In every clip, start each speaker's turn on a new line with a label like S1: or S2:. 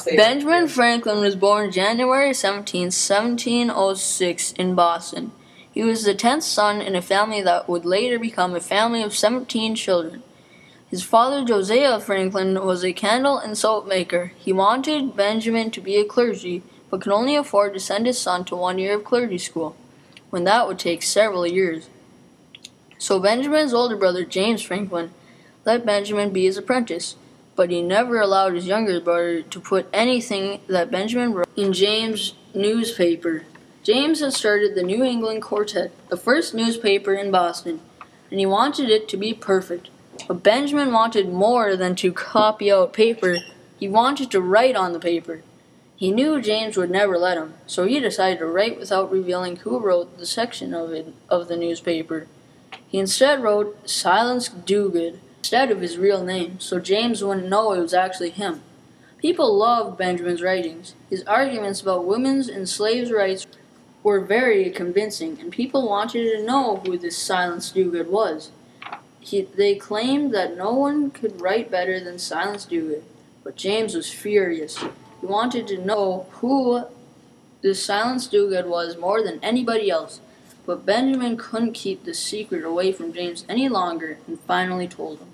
S1: Benjamin Franklin was born January 17, 1706 in Boston. He was the 10th son in a family that would later become a family of 17 children. His father, Josiah Franklin, was a candle and soap maker. He wanted Benjamin to be a clergy, but could only afford to send his son to 1 year of clergy school, when that would take several years. So Benjamin's older brother, James Franklin, let Benjamin be his apprentice, but he never allowed his younger brother to put anything that Benjamin wrote in James' newspaper. James had started the New England Quartet, the first newspaper in Boston, and he wanted it to be perfect. But Benjamin wanted more than to copy out paper. He wanted to write on the paper. He knew James would never let him, so he decided to write without revealing who wrote the section of the newspaper. He instead wrote Silence Dogood instead of his real name, so James wouldn't know it was actually him. People loved Benjamin's writings. His arguments about women's and slaves' rights were very convincing, and people wanted to know who this Silence Dogood was. They claimed that no one could write better than Silence Dogood, but James was furious. He wanted to know who this Silence Dogood was more than anybody else, but Benjamin couldn't keep the secret away from James any longer and finally told him.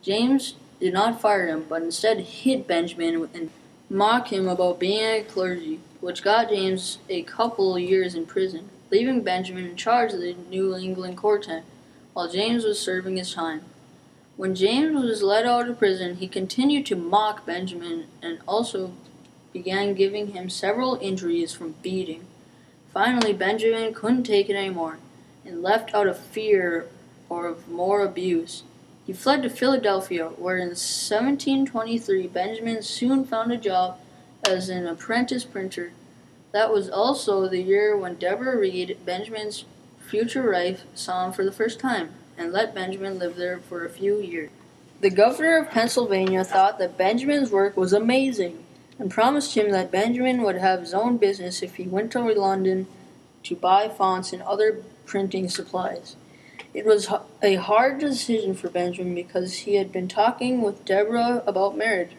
S1: James did not fire him, but instead hit Benjamin and mocked him about being a clergy, which got James a couple years in prison, leaving Benjamin in charge of the New England Quartet while James was serving his time. When James was let out of prison, he continued to mock Benjamin and also began giving him several injuries from beating. Finally, Benjamin couldn't take it anymore and left out of fear or of more abuse. He fled to Philadelphia, where in 1723 Benjamin soon found a job as an apprentice printer. That was also the year when Deborah Reed, Benjamin's future wife, saw him for the first time and let Benjamin live there for a few years. The governor of Pennsylvania thought that Benjamin's work was amazing and promised him that Benjamin would have his own business if he went to London to buy fonts and other printing supplies. It was a hard decision for Benjamin because he had been talking with Deborah about marriage,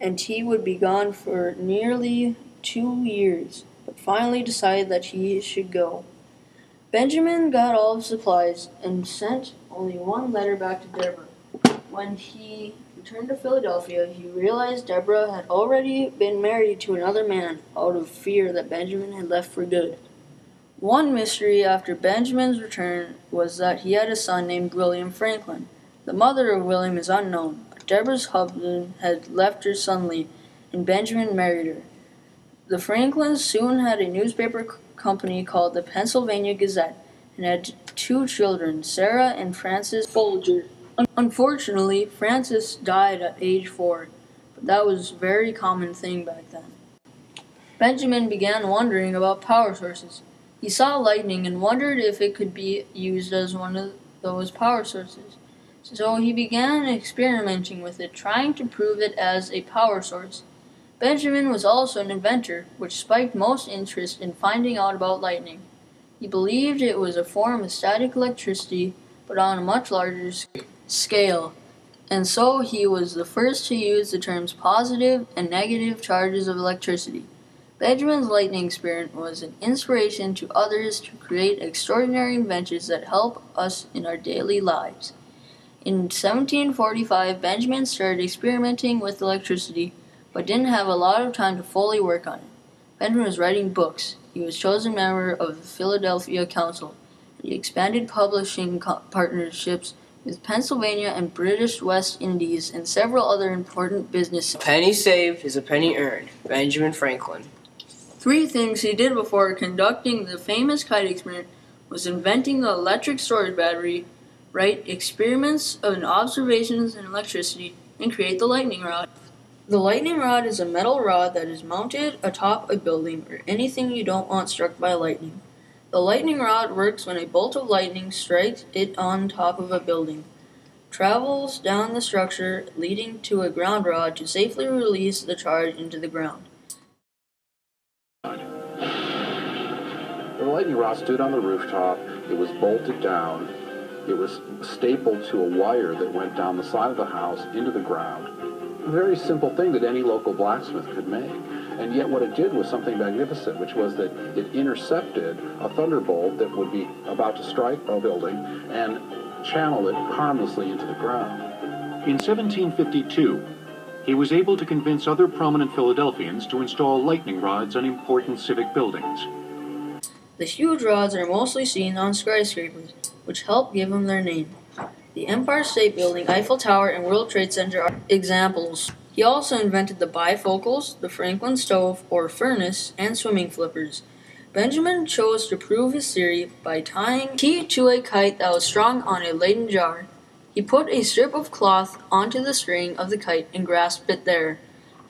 S1: and he would be gone for nearly 2 years, but finally decided that he should go. Benjamin got all his supplies and sent only one letter back to Deborah. When he returned to Philadelphia, he realized Deborah had already been married to another man out of fear that Benjamin had left for good. One mystery after Benjamin's return was that he had a son named William Franklin. The mother of William is unknown, but Deborah's husband had left her suddenly, and Benjamin married her. The Franklins soon had a newspaper company called the Pennsylvania Gazette and had 2 children, Sarah and Francis Folger. Unfortunately, Francis died at age 4, but that was a very common thing back then. Benjamin began wondering about power sources. He saw lightning and wondered if it could be used as one of those power sources. So he began experimenting with it, trying to prove it as a power source. Benjamin was also an inventor, which spiked most interest in finding out about lightning. He believed it was a form of static electricity, but on a much larger scale, and so he was the first to use the terms positive and negative charges of electricity. Benjamin's lightning experiment was an inspiration to others to create extraordinary inventions that help us in our daily lives. In 1745, Benjamin started experimenting with electricity, but didn't have a lot of time to fully work on it. Benjamin was writing books. He was chosen member of the Philadelphia Council, and he expanded publishing partnerships with Pennsylvania and British West Indies and several other important businesses.
S2: A penny saved is a penny earned. Benjamin Franklin.
S1: 3 things he did before conducting the famous kite experiment was inventing the electric storage battery, write experiments and observations in electricity, and create the lightning rod. The lightning rod is a metal rod that is mounted atop a building or anything you don't want struck by lightning. The lightning rod works when a bolt of lightning strikes it on top of a building, travels down the structure, leading to a ground rod to safely release the charge into the ground.
S3: The lightning rod stood on the rooftop. It was bolted down. It was stapled to a wire that went down the side of the house into the ground. very simple thing that any local blacksmith could make. And yet what it did was something magnificent, which was that it intercepted a thunderbolt that would be about to strike a building and channeled it harmlessly into the ground.
S4: In 1752, he was able to convince other prominent Philadelphians to install lightning rods on important civic buildings.
S1: The huge rods are mostly seen on skyscrapers, which help give them their name. The Empire State Building, Eiffel Tower, and World Trade Center are examples. He also invented the bifocals, the Franklin stove or furnace, and swimming flippers. Benjamin chose to prove his theory by tying a key to a kite that was strung on a Leyden jar. He put a strip of cloth onto the string of the kite and grasped it there.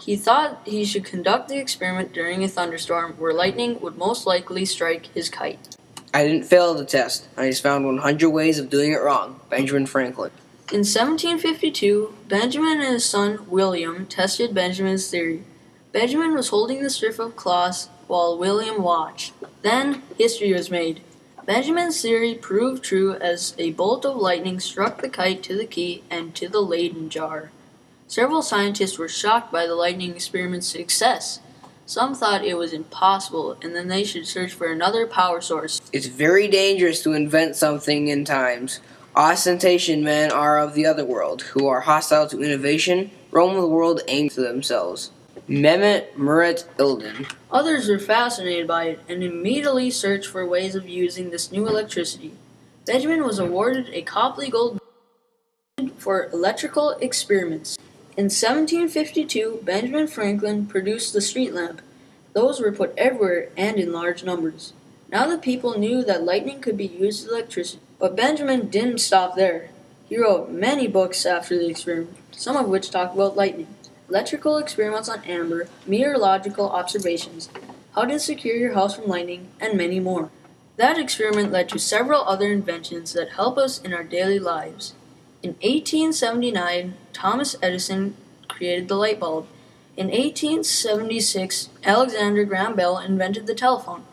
S1: He thought he should conduct the experiment during a thunderstorm where lightning would most likely strike his kite.
S2: I didn't fail the test. I just found 100 ways of doing it wrong. Benjamin Franklin.
S1: In 1752, Benjamin and his son William tested Benjamin's theory. Benjamin was holding the strip of cloth while William watched. Then history was made. Benjamin's theory proved true as a bolt of lightning struck the kite to the key and to the Leyden jar. Several scientists were shocked by the lightning experiment's success. Some thought it was impossible and then they should search for another power source.
S2: It's very dangerous to invent something in times. Ostentation men are of the other world, who are hostile to innovation, roam the world aimed to themselves. Mehmet Murat Ilden.
S1: Others were fascinated by it and immediately searched for ways of using this new electricity. Benjamin was awarded a Copley Gold Medal for electrical experiments. In 1752, Benjamin Franklin produced the street lamp. Those were put everywhere and in large numbers. Now the people knew that lightning could be used as electricity. But Benjamin didn't stop there. He wrote many books after the experiment, some of which talk about lightning, electrical experiments on amber, meteorological observations, how to secure your house from lightning, and many more. That experiment led to several other inventions that help us in our daily lives. In 1879, Thomas Edison created the light bulb. In 1876, Alexander Graham Bell invented the telephone.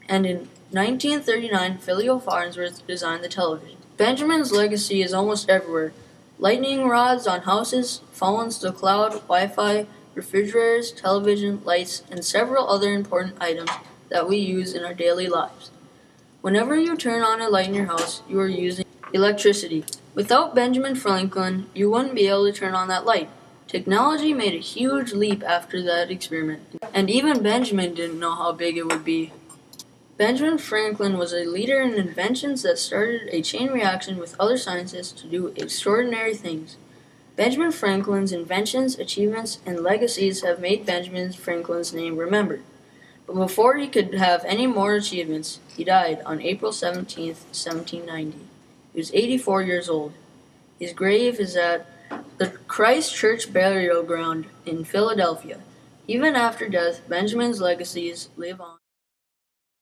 S1: And in 1939, Phileo Farnsworth designed the television. Benjamin's legacy is almost everywhere. Lightning rods on houses, phones, the cloud, Wi-Fi, refrigerators, television, lights, and several other important items that we use in our daily lives. Whenever you turn on a light in your house, you are using electricity. Without Benjamin Franklin, you wouldn't be able to turn on that light. Technology made a huge leap after that experiment, and even Benjamin didn't know how big it would be. Benjamin Franklin was a leader in inventions that started a chain reaction with other scientists to do extraordinary things. Benjamin Franklin's inventions, achievements, and legacies have made Benjamin Franklin's name remembered. But before he could have any more achievements, he died on April 17, 1790. He was 84 years old. His grave is at the Christ Church Burial Ground in Philadelphia. Even after death, Benjamin's legacies live on.